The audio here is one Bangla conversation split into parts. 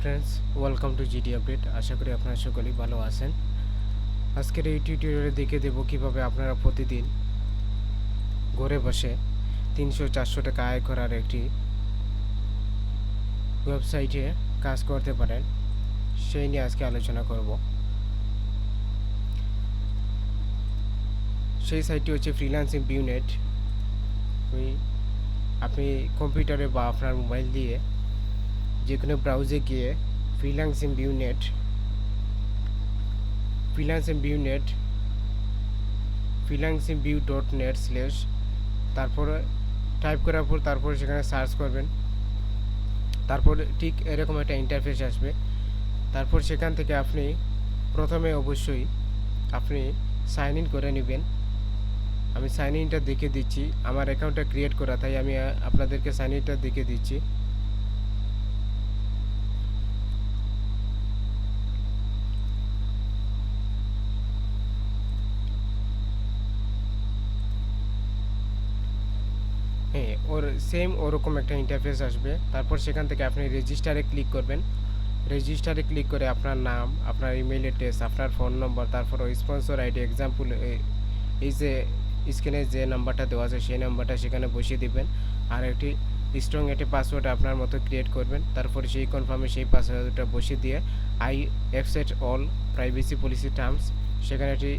Friends, welcome to GD update. আশা করি আপনারা সকলেই ভালো আছেন। আজকের এই টিউটোরিয়ালে দেখে দেব কিভাবে আপনারা প্রতিদিন ঘরে বসে 300-400 টাকা আয় করার একটি ওয়েবসাইটে কাজ করতে পারেন, সেই নিয়ে আজকে আলোচনা করব। সেই সাইটটি হচ্ছে ফ্রিল্যান্সিং ভিউ নেট। আপনি কম্পিউটারে বা আপনার মোবাইল দিয়ে যে কোনো ব্রাউজে গিয়ে freelancingview.net/ তারপরে টাইপ করার পর তারপর সেখানে সার্চ করবেন। তারপর ঠিক এরকম একটা ইন্টারফেস আসবে। তারপর সেখান থেকে আপনি প্রথমে অবশ্যই আপনি সাইন ইন করে নেবেন। আমি সাইন ইনটা দেখে দিচ্ছি, আমার অ্যাকাউন্টটা ক্রিয়েট করা, তাই আমি আপনাদেরকে সাইন ইনটা দেখে দিচ্ছি। হ্যাঁ, ওরকম একটা ইন্টারফেস আসবে। তারপর সেখান থেকে আপনি রেজিস্টারে ক্লিক করবেন। রেজিস্টারে ক্লিক করে আপনার নাম, আপনার ইমেল অ্যাড্রেস, আপনার ফোন নম্বর, তারপর স্পন্সর আইডি, এক্সাম্পল এই যে স্ক্রিনে যে নাম্বারটা দেওয়া আছে সেই নাম্বারটা সেখানে বসিয়ে দিবেন। আর একটি স্ট্রং একটি পাসওয়ার্ড আপনার মতো ক্রিয়েট করবেন। তারপর সেই কনফার্মে সেই পাসওয়ার্ডটা বসিয়ে দিয়ে I accept all privacy policy terms সেখানে একটি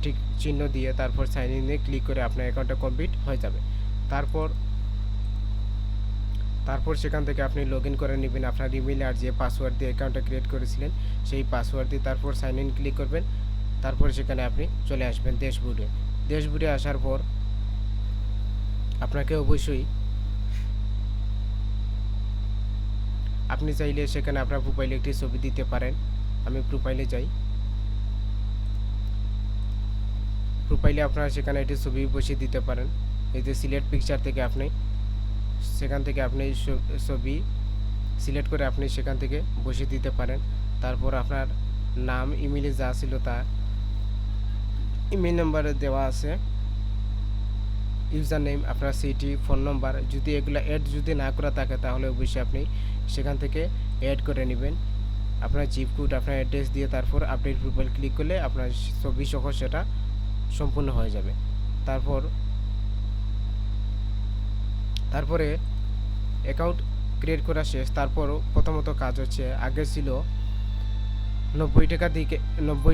ঠিক চিহ্ন দিয়ে তারপর সাইন ইনে ক্লিক করে আপনার অ্যাকাউন্টটা কমপ্লিট হয়ে যাবে। তারপর সেখান থেকে আপনি লগ ইন করে নেবেন আপনার ইমেল আর যে পাসওয়ার্ড দিয়ে অ্যাকাউন্টটা ক্রিয়েট করেছিলেন সেই পাসওয়ার্ড দিয়ে তারপর সাইন ইন ক্লিক করবেন। তারপর সেখানে আপনি চলে আসবেন ড্যাশবোর্ডে আসার পর আপনাকে অবশ্যই আপনি চাইলে সেখানে আপনার প্রোফাইলে একটি ছবি দিতে পারেন। আমি প্রোফাইলে যাই। প্রোফাইলে আপনারা সেখানে একটি ছবি বসিয়ে দিতে পারেন। এই যে সিলেক্ট পিকচার থেকে আপনি সেখান থেকে আপনি ছবি সিলেক্ট করে আপনি সেখান থেকে বসিয়ে দিতে পারেন। তারপর আপনার নাম, ইমেলে যা ছিল তা ইমেল নাম্বারে দেওয়া আছে, ইউজার নেম, আপনার সিটি, ফোন নাম্বার, যদি এগুলো অ্যাড যদি না করা থাকে তাহলে অবশ্যই আপনি সেখান থেকে অ্যাড করে নেবেন। আপনার জিপ কোড, আপনার অ্যাড্রেস দিয়ে তারপর আপডেট প্রোফাইল ক্লিক করলে আপনার ছবি সহ সেটা সম্পূর্ণ হয়ে যাবে। তারপরে অ্যাকাউন্ট ক্রিয়েট করা শেষ। তারপর প্রথমত কাজ হচ্ছে, আগে ছিল 90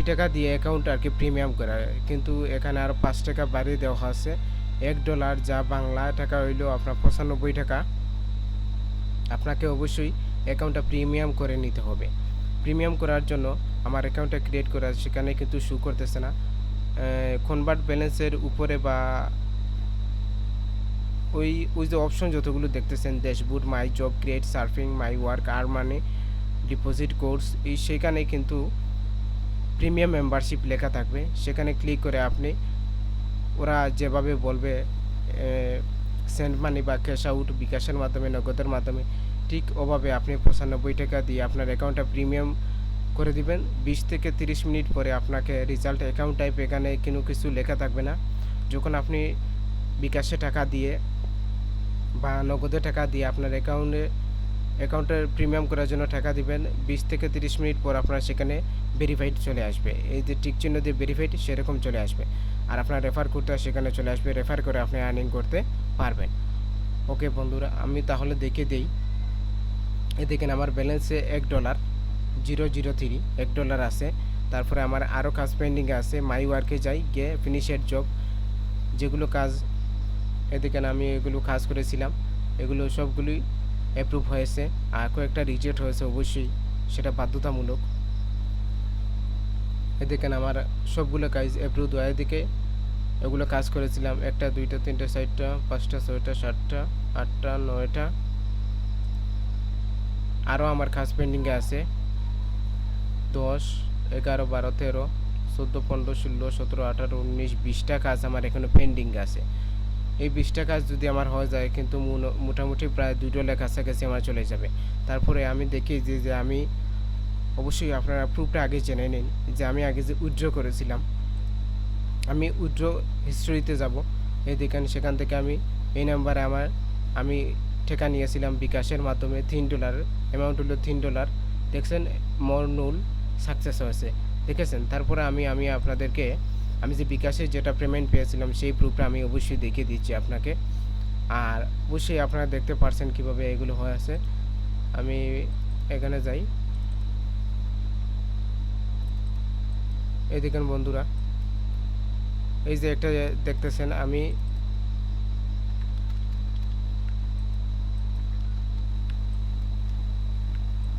টাকা দিয়ে অ্যাকাউন্ট আর কি প্রিমিয়াম করা, কিন্তু এখানে আরও 5 টাকা বাড়িয়ে দেওয়া আছে। $1 যা বাংলা টাকা হইল আপনার 95 টাকা। আপনাকে অবশ্যই অ্যাকাউন্টটা প্রিমিয়াম করে নিতে হবে। প্রিমিয়াম করার জন্য আমার অ্যাকাউন্টটা ক্রিয়েট করা সেখানে কিন্তু শো করতেছে না। কনভার্ট ব্যালেন্সের উপরে বা ওই যে অপশন যতগুলো দেখতেছেন, dashboard, my job, create, surfing, my work, আর মানি, ডিপোজিট কোর্স, সেখানে কিন্তু প্রিমিয়াম মেম্বারশিপ লেখা থাকবে। সেখানে ক্লিক করে আপনি ওরা যেভাবে বলবে সেন্ড মানি বা ক্যাশ আউট, বিকাশের মাধ্যমে, নগদের মাধ্যমে, ঠিক ওভাবে আপনি 95 টাকা দিয়ে আপনার অ্যাকাউন্টটা প্রিমিয়াম করে দিবেন। 20 থেকে 30 মিনিট পরে আপনাকে রেজাল্ট অ্যাকাউন্ট টাইপ এখানে কিছু লেখা থাকবে না। যখন আপনি বিকাশে টাকা দিয়ে বা নগদে টাকা দিয়ে আপনার অ্যাকাউন্টের প্রিমিয়াম করার জন্য টাকা দিবেন, 20 থেকে 30 মিনিট পর আপনার সেখানে ভেরিফাইড চলে আসবে। এই যে টিক চিহ্ন দিয়ে ভেরিফাইড সেরকম চলে আসবে। আর আপনার রেফার করতে সেখানে চলে আসবে, রেফার করে আপনি আর্নিং করতে পারবেন। ওকে বন্ধুরা, আমি তাহলে দেখে দিই। এই দেখেন আমার ব্যালেন্সে $1.003 $1 আছে। তারপরে আমার আরও কাজ পেন্ডিং আছে। মাই ওয়ার্কে যাই, গিয়ে ফিনিশেড জব, যেগুলো কাজ দেখেন আমি এগুলো কাজ করেছিলাম, এগুলো সবগুলোই অ্যাপ্রুভ হয়েছে। আর কয়েকটা রিজেক্ট হয়েছে, অবশ্যই সেটা বাধ্যতামূলক। দেখেন আমার সবগুলো কাজ অ্যাপ্রুভ হয়। এদিকে এগুলো কাজ করেছিলাম 1টা 2টা 3টা 4টা 5টা 6টা 7টা 8টা 9টা। আরও আমার কাজ পেন্ডিংয়ে আছে 10, 11, 12, 13, 14, 15, 16, 17, 18, 19, 20টা কাজ আমার এখানে পেন্ডিং আছে। এই 20টা কাজ যদি আমার হয়ে যায় কিন্তু মোটামুটি প্রায় $2 কাছাকাছি আমার চলে যাবে। তারপরে আমি দেখি যে আমি অবশ্যই আপনারা প্রুফটা আগে জেনে নিন যে আমি আগে যে উইথড্র করেছিলাম, আমি উইথড্র হিস্ট্রিতে যাব। এই দেখেন সেখান থেকে আমি এই নাম্বারে আমি টাকা নিয়েছিলাম বিকাশের মাধ্যমে $3, অ্যামাউন্ট হলো $3। দেখছেন মোর নুল সাকসেস হয়েছে, দেখেছেন। তারপরে আমি আপনাদেরকে আমি যে বিকাশে যেটা পেমেন্ট পেয়েছিলাম সেই প্রুফটা আমি অবশ্যই দেখিয়ে দিচ্ছি আপনাকে। আর অবশ্যই আপনারা দেখতে পারছেন কিভাবে এগুলো হয়ে আছে। আমি এখানে যাই, এই দেখেন বন্ধুরা, এই যে একটা দেখতেছেন আমি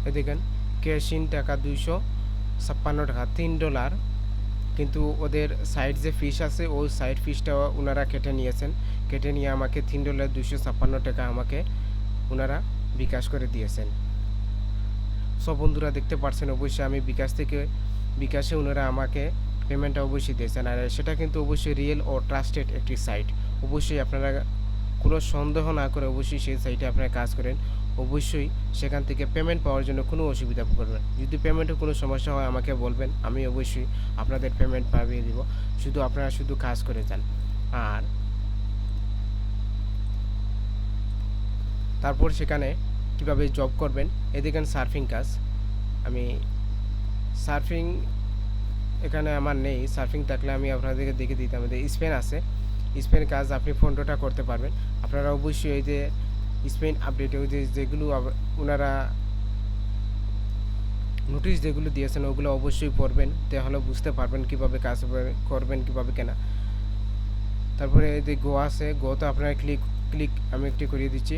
এই দেখেন ক্যাশ ইন টাকা 256 টাকা, $3, কিন্তু ওদের সাইড যে ফিস আছে ওই সাইড ফিসটা ওনারা কেটে নিয়েছেন, কেটে নিয়ে আমাকে $3 256 আমাকে ওনারা বিকাশ করে দিয়েছেন। সব বন্ধুরা দেখতে পাচ্ছেন অবশ্যই আমি বিকাশে ওনারা আমাকে পেমেন্টটা অবশ্যই দিয়েছেন। আর সেটা কিন্তু অবশ্যই রিয়েল ও ট্রাস্টেড একটি সাইট। অবশ্যই আপনারা কোনো সন্দেহ না করে অবশ্যই সেই সাইটে আপনারা কাজ করেন। অবশ্যই সেখান থেকে পেমেন্ট পাওয়ার জন্য কোনো অসুবিধা করবেন। যদি পেমেন্টে কোনো সমস্যা হয় আমাকে বলবেন, আমি অবশ্যই আপনাদের পেমেন্ট পাঠিয়ে দিব। শুধু আপনারা শুধু কাজ করে যান। আর তারপর সেখানে কীভাবে জব করবেন, এদিকে সার্ফিং কাজ, আমি সার্ফিং এখানে আমার নেই, সার্ফিং থাকলে আমি আপনাদেরকে দেখে দিতাম। আমাদের স্পেন আছে, স্পেন কাজ আপনি ফোনটা করতে পারবেন। আপনারা অবশ্যই এই যে স্পেন আপডেটে ওই যেগুলো ওনারা নোটিশ যেগুলো দিয়েছেন ওগুলো অবশ্যই পড়বেন, তাহলে বুঝতে পারবেন কীভাবে কাজ করবেন, কীভাবে কেনা। তারপরে এই যে গো আছে, গোতে আপনারা ক্লিক আমি একটি করিয়ে দিচ্ছি।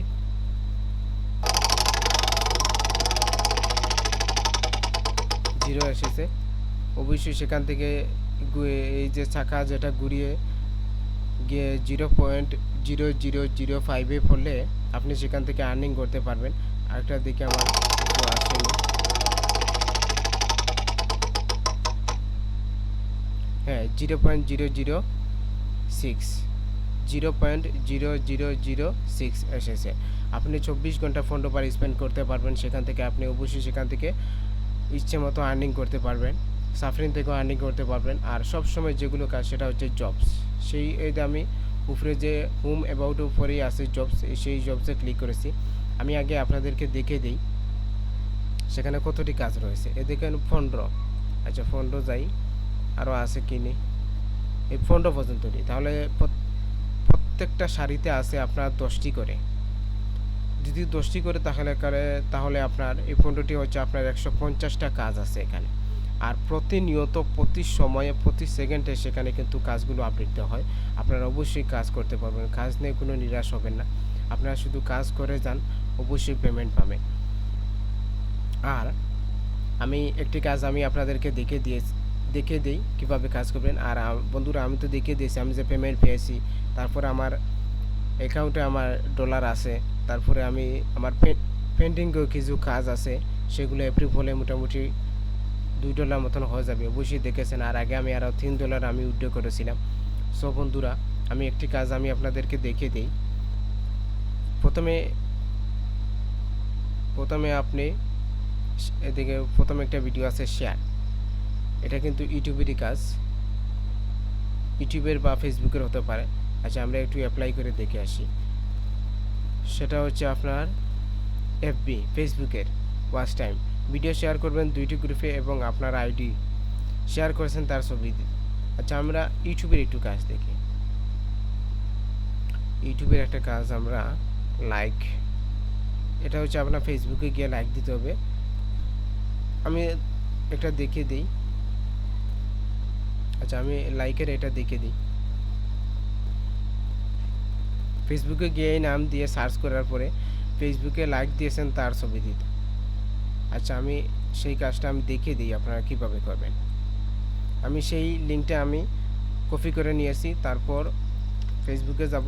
জিরো এসেছে, অবশ্যই সেখান থেকে এই যে চাকা যেটা ঘুরিয়ে গিয়ে 0.0005-এ পড়লে আপনি সেখান থেকে আর্নিং করতে পারবেন। আরেকটা দিকে আমার আসেনি, হ্যাঁ 0.0006 এসেছে। আপনি 24 ঘন্টা ফোন ওভার স্পেন্ড করতে পারবেন সেখান থেকে। আপনি অবশ্যই সেখান থেকে ইচ্ছে মতো আর্নিং করতে পারবেন, সাফরিং থেকেও আর্নিং করতে পারবেন। আর সব সময় যেগুলো কাজ সেটা হচ্ছে জবস, সেই এই আমি উপরে যে হোম অ্যাবাউট উপরেই আছে জবস, সেই জবসে ক্লিক করেছি। আমি আগে আপনাদেরকে দেখে দিই সেখানে কতটি কাজ রয়েছে। এ দেখেন 15, আচ্ছা 15 যাই, আরও আছে কি নেই, এই 15 পর্যন্ত নেই। তাহলে প্রত্যেকটা শাড়িতে আছে আপনার 10টি করে, যদি 10টি করে তাহলে আপনার এই 15টি হচ্ছে আপনার 150টা কাজ আছে এখানে। আর প্রতিনিয়ত প্রতি সময়ে প্রতি সেকেন্ডে সেখানে কিন্তু কাজগুলো আপডেট দেওয়া হয়। আপনারা অবশ্যই কাজ করতে পারবেন, কাজ নিয়ে কোনো নিরাশ হবেন না। আপনারা শুধু কাজ করে যান, অবশ্যই পেমেন্ট পাবেন। আর আমি একটি কাজ আমি আপনাদেরকে দেখে দিই কীভাবে কাজ করবেন। আর বন্ধুরা আমি তো দেখিয়ে দিয়েছি আমি যে পেমেন্ট পেয়েছি, তারপরে আমার অ্যাকাউন্টে আমার ডলার আছে, তারপরে আমি আমার পেন্ডিংয়েও কিছু কাজ আছে, সেগুলো অ্যাপ্রুভ হলে মোটামুটি $2 মতন হয়ে যাবে, অবশ্যই দেখেছেন। আর আগে আমি আরও $3 আমি উইথড্র করেছিলাম। সো বন্ধুরা আমি একটি কাজ আমি আপনাদেরকে দেখিয়ে দিই। প্রথমে আপনি এদিকে প্রথমে একটা ভিডিও আছে শেয়ার, এটা কিন্তু ইউটিউবেরই কাজ, ইউটিউবের বা ফেসবুকের হতে পারে। আচ্ছা আমরা একটু অ্যাপ্লাই করে দেখে আসি। সেটা হচ্ছে আপনার এফবি ফেসবুকের ওয়াচ টাইম, ভিডিও শেয়ার করবেন 2টি গ্রুপে এবং আপনার আইডি শেয়ার করেছেন তার ছবি। আচ্ছা আমরা ইউটিউবের একটু কাজ দেখি। ইউটিউবের একটা কাজ আমরা লাইক, এটা হচ্ছে আপনার ফেসবুকে গিয়ে লাইক দিতে হবে। আমি একটা দেখিয়ে দিই, আচ্ছা আমি লাইকের এটা দেখিয়ে দিই। ফেসবুকে গিয়ে নাম দিয়ে সার্চ করার পরে ফেসবুকে লাইক দিয়েছেন তার ছবি দিতে। আচ্ছা আমি সেই কাজটা আমি দেখিয়ে দিই আপনারা কীভাবে করবেন। আমি সেই লিঙ্কটা আমি কপি করে নিয়েছি, তারপর ফেসবুকে যাব,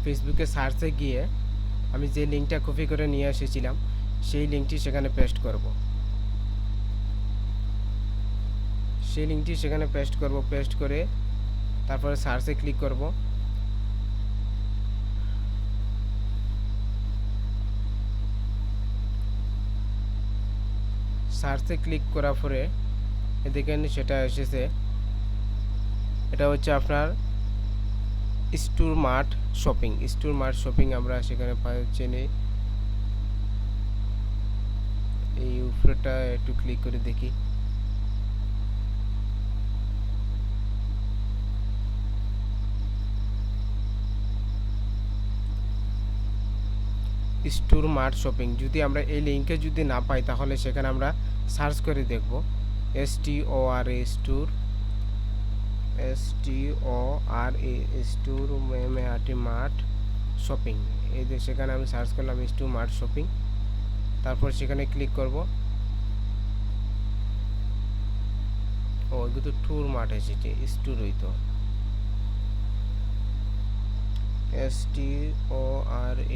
ফেসবুকে সার্চে গিয়ে আমি যে লিঙ্কটা কপি করে নিয়ে এসেছিলাম সেই লিঙ্কটি সেখানে পেস্ট করব। সেই লিঙ্কটি সেখানে পেস্ট করে তারপরে সার্চে ক্লিক করব। সার্চে ক্লিক করার পরে দেখেন সেটা এসেছে, এটা হচ্ছে আপনার স্টোর মার্ট শপিং আমরা সেখানে চেনে এই উপরেটা একটু ক্লিক করে দেখি। স্টোর মার্ট শপিং যদি আমরা এই লিঙ্কে যদি না পাই তাহলে সেখানে আমরা সার্চ করে দেখব STORA স্টোর মার্ট শপিং। এই যে সেখানে আমি সার্চ করলাম স্টোর মার্ট শপিং, তারপর সেখানে ক্লিক করব। ও কিন্তু ট্যুর মার্ট এসেছে, স্টোর হইতো STOREMART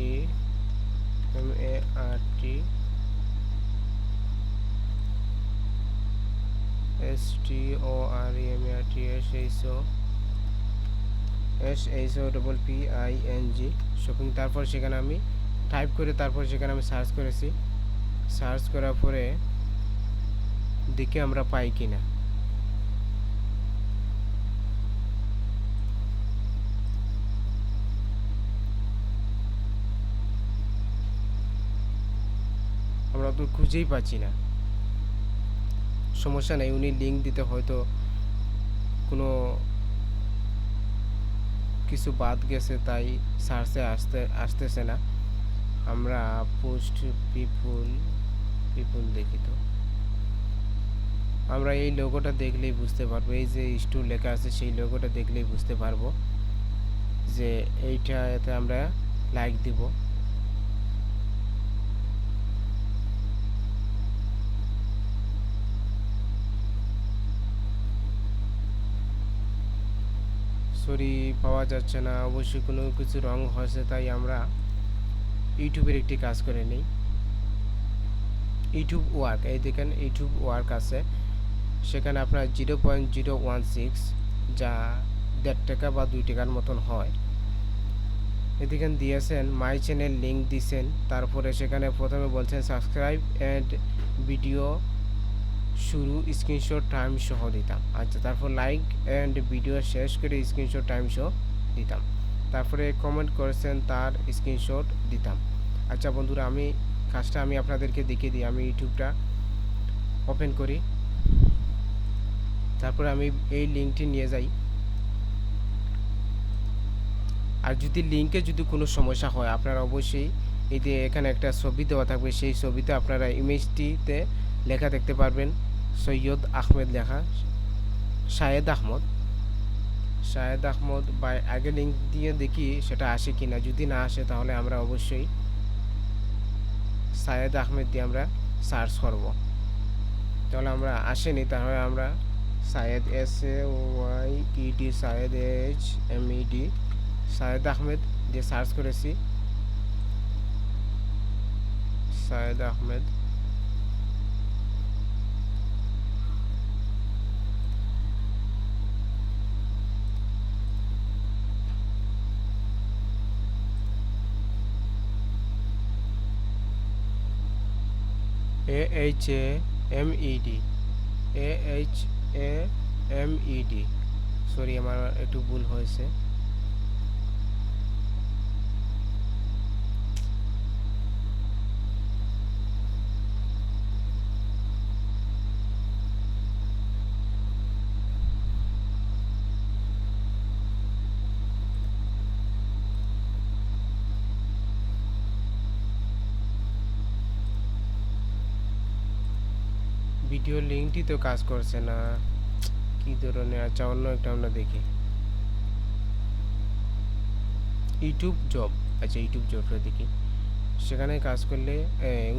শপিং। তারপর সেখানে আমি টাইপ করে তারপর সেখানে আমি সার্চ করেছি। সার্চ করার পরে দেখি আমরা পাই কিনা। আমরা তো খুঁজেই পাচ্ছি না। সমস্যা নেই, উনি লিঙ্ক দিতে হয়তো কোনো কিছু বাদ গেছে তাই সার্চে আসতেছে না। আমরা পোস্ট পিপুল দেখি তো, আমরা এই লোগোটা দেখলেই বুঝতে পারবো, এই যে স্টোর লেখা আছে সেই লোগোটা দেখলেই বুঝতে পারবো যে এইটাতে আমরা লাইক দিব। সরি পাওয়া যাচ্ছে না, অবশ্যই কোনো কিছু রং হয়েছে, তাই আমরা ইউটিউবের একটি কাজ করে নিই। ইউটিউব ওয়ার্ক, এই দেখেন ইউটিউব ওয়ার্ক আছে, সেখানে আপনার 0.016 যা 1.5 টাকা বা 2 টাকার মতন হয়। এদিকে দিয়েছেন মাই চ্যানেল লিঙ্ক দিয়েছেন, তারপরে সেখানে প্রথমে বলছেন সাবস্ক্রাইব অ্যান্ড ভিডিও শুরু স্ক্রিনশট টাইম সহ দিতাম। আচ্ছা, তারপর লাইক অ্যান্ড ভিডিও শেষ করে স্ক্রিনশট টাইম সহ দিতাম। তারপরে কমেন্ট করেছেন তার স্ক্রিনশট দিতাম। আচ্ছা বন্ধুরা, আমি কাজটা আমি আপনাদেরকে দেখিয়ে দিই। আমি ইউটিউবটা ওপেন করি, তারপরে আমি এই লিঙ্কটি নিয়ে যাই। আর যদি লিঙ্কে যদি কোনো সমস্যা হয় আপনারা অবশ্যই এই যে এখানে একটা ছবি দেওয়া থাকবে, সেই ছবিতে আপনারা ইমেজটিতে লেখা দেখতে পারবেন সৈয়দ আহমেদ লেখা, শাহেদ আহমদ বা আগে লিঙ্ক দিয়ে দেখি সেটা আসে কিনা। যদি না আসে তাহলে আমরা অবশ্যই শাহেদ আহমেদ দিয়ে আমরা সার্চ করব। তাহলে আমরা আসেনি, তাহলে আমরা শাহেদ SAYED শাহেদ HMED শাহেদ আহমেদ দিয়ে সার্চ করেছি। শাহেদ আহমেদ, AHAMED। সরি আমার একটু ভুল হয়েছে। ভিডিও লিঙ্কটি তো কাজ করছে না, কি ধরনের। আচ্ছা অন্য একটা আমরা দেখি, ইউটিউব জব। আচ্ছা ইউটিউব জবটা দেখি, সেখানে কাজ করলে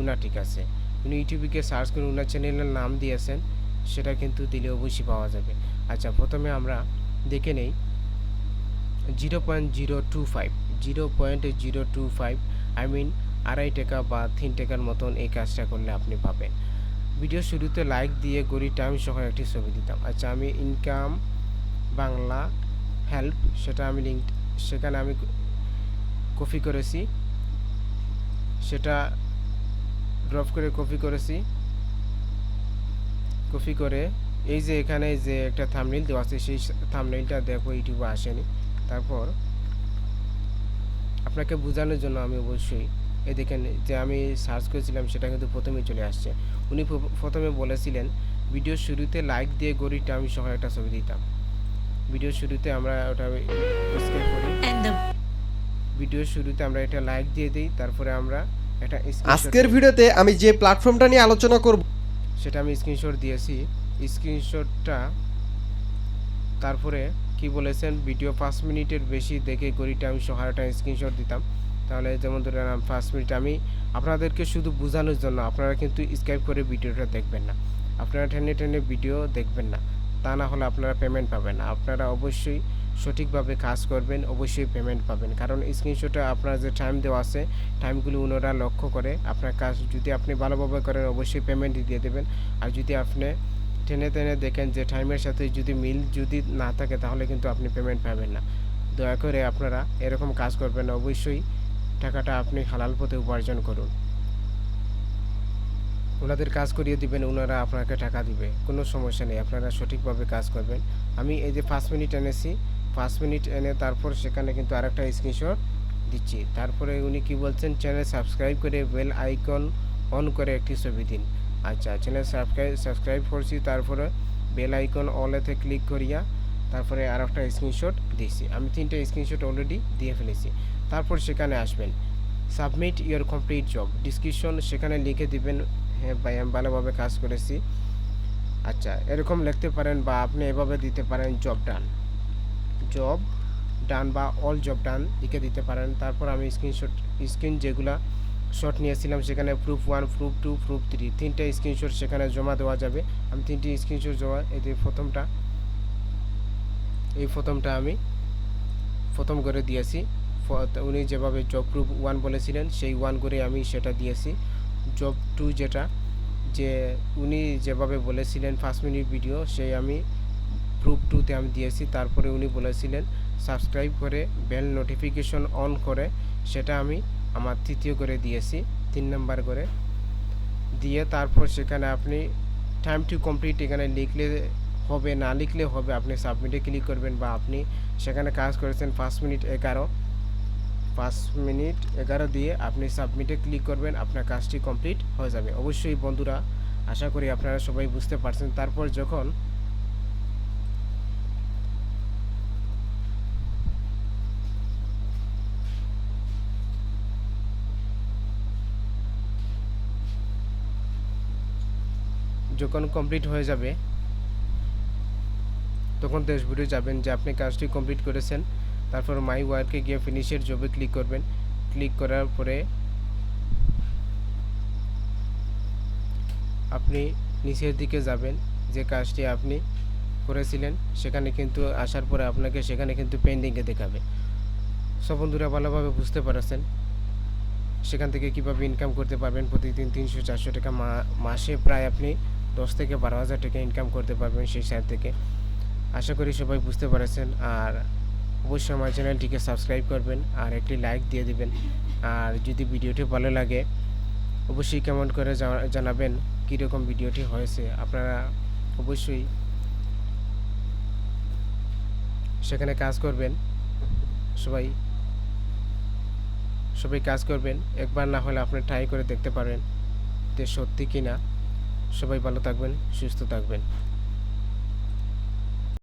উনার ঠিক আছে। উনি ইউটিউবে গিয়ে সার্চ করে উনার চ্যানেলের নাম দিয়েছেন, সেটা কিন্তু দিলে অবশ্যই পাওয়া যাবে। আচ্ছা প্রথমে আমরা দেখে নেই 0.025 আই মিন 2.5 টাকা বা 3 টাকার মতন এই কাজটা করলে আপনি পাবেন। ভিডিও শুরুতে লাইক দিয়ে গড়ি টাইম সহ একটি ছবি দিতাম। আচ্ছা আমি ইনকাম বাংলা হেল্প, সেটা আমি লিঙ্ক সেখানে আমি কপি করেছি, সেটা ড্রপ করে কপি করেছি। কপি করে এই যে এখানে যে একটা থাম্বনেইল দেওয়া আছে সেই থাম্বনেইলটা দেখো ইউটিউবে আসেনি। তারপর আপনাকে বোঝানোর জন্য আমি অবশ্যই এই দেখেন যে আমি সার্চ করেছিলাম সেটা কিন্তু প্রথমেই চলে আসছে। উনি প্রথমে বলেছিলেন ভিডিওর শুরুতে লাইক দিয়ে গড়িটা আমি সহ একটা ছবি দিতাম। ভিডিওর শুরুতে আমরা ওটা স্কেপ করি, ভিডিওর শুরুতে আমরা এটা লাইক দিয়ে দিই, তারপরে আমরা একটা আজকের ভিডিওতে আমি যে প্ল্যাটফর্মটা নিয়ে আলোচনা করব সেটা আমি স্ক্রিনশট দিয়েছি। স্ক্রিনশটটা তারপরে কি বলেছেন ভিডিও 5 মিনিটের বেশি দেখে গড়িটা আমি সহ একটা স্ক্রিনশট দিতাম। তাহলে যেমন ধরেন 5 মিনিট আমি আপনাদেরকে শুধু বোঝানোর জন্য, আপনারা কিন্তু স্কিপ করে ভিডিওটা দেখবেন না, আপনারা টেনে টেনে ভিডিও দেখবেন না, তা না হলে আপনারা পেমেন্ট পাবেন না। আপনারা অবশ্যই সঠিকভাবে কাজ করবেন, অবশ্যই পেমেন্ট পাবেন, কারণ স্ক্রিনশটে আপনার যে টাইম দেওয়া আছে টাইমগুলো ওনারা লক্ষ্য করে আপনার কাজ যদি আপনি ভালোভাবে করেন অবশ্যই পেমেন্ট দিয়ে দেবেন। আর যদি আপনি টেনে টেনে দেখেন যে টাইমের সাথে যদি মিল যদি না থাকে তাহলে কিন্তু আপনি পেমেন্ট পাবেন না। দয়া করে আপনারা এরকম কাজ করবেন না, অবশ্যই টাকাটা আপনি হালাল পথে উপার্জন করুন। ওনাদের কাজ করিয়ে দিবেন, ওনারা আপনাকে টাকা দিবে, কোনো সমস্যা নেই, আপনারা সঠিকভাবে কাজ করবেন। আমি এই যে 5 মিনিট এনেছি, 5 মিনিট এনে তারপর সেখানে কিন্তু আরেকটা স্ক্রিনশট দিচ্ছি। তারপরে উনি কি বলছেন, চ্যানেল সাবস্ক্রাইব করে বেল আইকন অন করে একটি ছবি দিন। আচ্ছা, চ্যানেল সাবস্ক্রাইব করছি, তারপরে বেল আইকন অলেতে ক্লিক করিয়া তারপরে আর একটা স্ক্রিনশট দিয়েছি। আমি 3টে স্ক্রিনশট অলরেডি দিয়ে ফেলেছি। তারপর সেখানে আসবেন, submit your complete job description, সেখানে লিখে দিবেন হ্যাঁ ভাই আমি ভালোভাবে কাজ করেছি। আচ্ছা, এরকম লিখতে পারেন বা আপনি এভাবে দিতে পারেন জব ডান বা অল জব ডান লিখে দিতে পারেন। তারপর আমি স্ক্রিন যেগুলা শট নিয়েছিলাম সেখানে প্রুফ 1, প্রুফ 2, প্রুফ 3 3টে স্ক্রিনশট সেখানে জমা দেওয়া যাবে। আমি 3টি স্ক্রিনশট জমা এই প্রথমটা আমি প্রথম করে দিয়েছি। উনি যেভাবে জব প্রুফ 1 বলেছিলেন সেই 1 করে আমি সেটা দিয়েছি। জব 2 যেটা যে উনি যেভাবে বলেছিলেন 5 মিনিট ভিডিও, সেই আমি প্রুফ 2তে আমি দিয়েছি। তারপরে উনি বলেছিলেন সাবস্ক্রাইব করে বেল নোটিফিকেশন অন করে, সেটা আমি আমার 3য় করে দিয়েছি, 3 নাম্বার করে দিয়ে তারপর সেখানে আপনি টাইম টু কমপ্লিট এখানে লিখলে হবে, না লিখলে হবে, আপনি সাবমিটে ক্লিক করবেন বা আপনি সেখানে কাজ করেছেন 5 মিনিট 11 দিয়ে আপনি সাবমিটে ক্লিক করবেন, আপনার কাজটি কমপ্লিট হয়ে যাবে। অবশ্যই বন্ধুরা আশা করি আপনারা সবাই বুঝতে পারছেন। তারপর যখন কমপ্লিট হয়ে যাবে তখন ড্যাশবোর্ডে যাবেন যে আপনি কাজটি কমপ্লিট করেছেন। তারপর মাই ওয়ার্কে গিয়ে ফিনিশের জবে ক্লিক করবেন। ক্লিক করার পরে আপনি নিচের দিকে যাবেন, যে কাজটি আপনি করেছিলেন সেখানে কিন্তু আসার পরে আপনাকে সেখানে কিন্তু পেন্ডিংয়ে দেখাবে। সব বন্ধুরা ভালোভাবে বুঝতে পারছেন সেখান থেকে কিভাবে ইনকাম করতে পারবেন। প্রতিদিন 300-400 টাকা, মাসে প্রায় আপনি 10 থেকে 12,000 টাকা ইনকাম করতে পারবেন সেই সাইট থেকে। আশা করি সবাই বুঝতে পারছেন। আর অবশ্যই আমার চ্যানেলটিকে সাবস্ক্রাইব করবেন আর একটি লাইক দিয়ে দিবেন। আর যদি ভিডিওটি ভালো লাগে অবশ্যই কমেন্ট করে জানাবেন কীরকম ভিডিওটি হয়েছে। আপনারা অবশ্যই সেখানে কাজ করবেন, সবাই কাজ করবেন। একবার না হলে আপনি ট্রাই করে দেখতে পারেন যে সত্যি কি না। সবাই ভালো থাকবেন, সুস্থ থাকবেন।